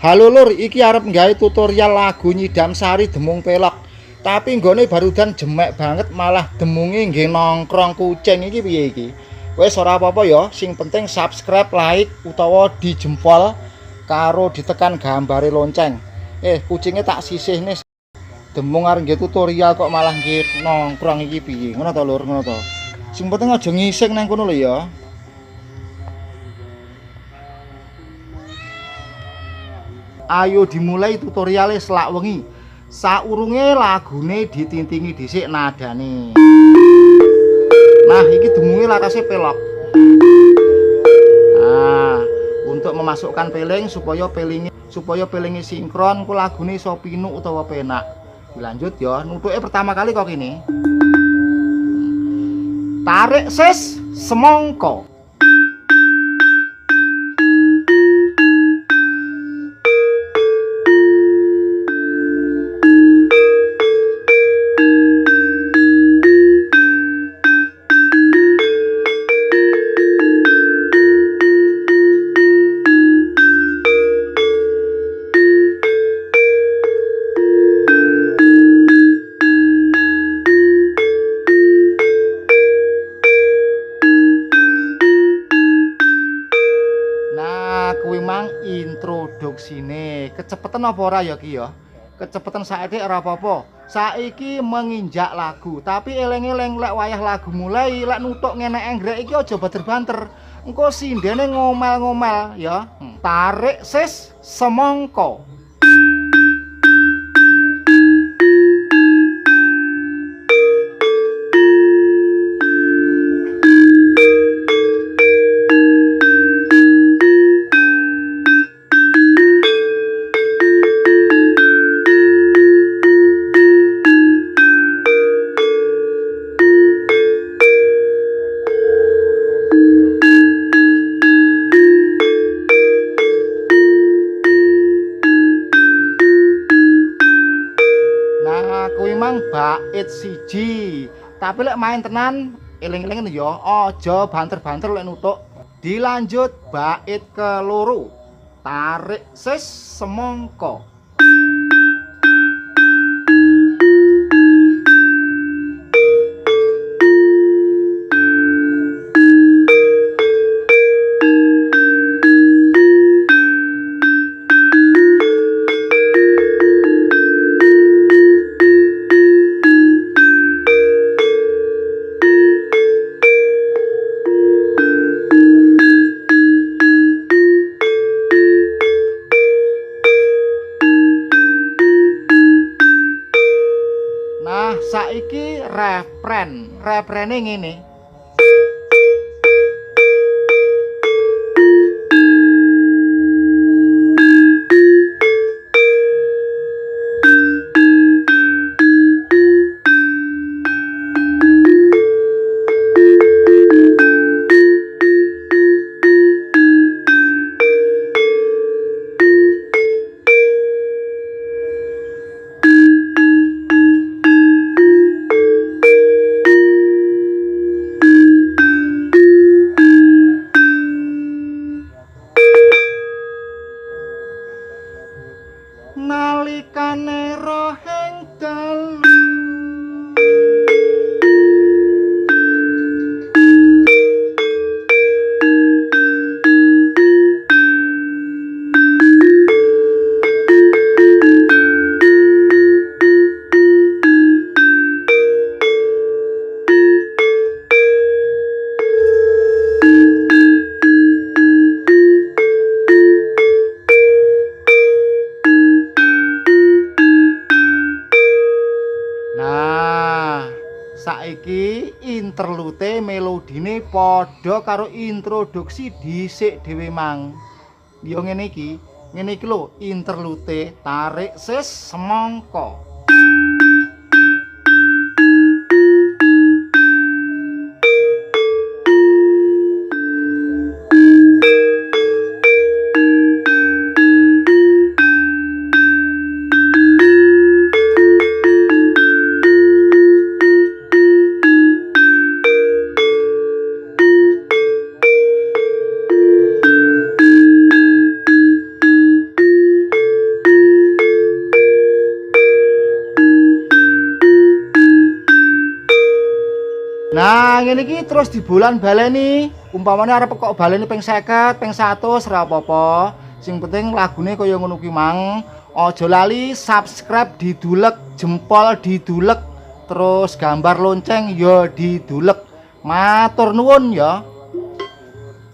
Halo Lur, iki arep nggawe tutorial lagu Nyidamsari Demung Pelog. Tapi nggone barudan jemek banget, malah demunge nggih nongkrong kucing. Iki piye iki? Wes ora apa-apa ya, sing penting subscribe, like utawa dijempol karo ditekan gambare lonceng. Kucingnya tak sisihne. Demung arep nggih tutorial kok malah nggih nongkrong iki piye? Ngono to Lur, ngono to. Sing penting aja ngising nang kono lho ya. Ayo dimulai tutorialnya selak wengi. Saurunge lagune ditintingi dhisik nadane. Nah, iki demunge lakase pelog. Nah, untuk memasukkan peling supaya pelinge sinkron ku lagune iso pinu utawa penak. Dilanjut ya, nutuke pertama kali kok ini. Tarik sis semongko. Kuwi mang introduksine. Kecepeten apa ora ya ki ya? Kecepeten saiki ora apa-apa. Saiki menginjak lagu, tapi eling-eling lek wayah lagu mulai lek nutuk ngene enggrek iki aja banter-banter. Engko sindene ngomel-ngomel ya. Tarik sis semongko. Kuwi mang bait siji, tapi lek main tenan eling-eling ya aja banter-banter lek nutuk. Dilanjut bait keloro, tarik sis semongko. Nah, saiki refrene ngene. Nalikane roheng dalu saiki interlute melodine padha karo introduksi dhisik dhewe mang. Ya ngene iki lho interlute tarik sis semongko. Nah, ngene iki terus di bulan baleni. Umpamane arep kok baleni ping 50, ping 100 ora apa-apa. Sing penting lagune kaya ngono kuwi mang. Aja lali subscribe didulek, jempol didulek, terus gambar lonceng ya didulek. Matur nuwun ya.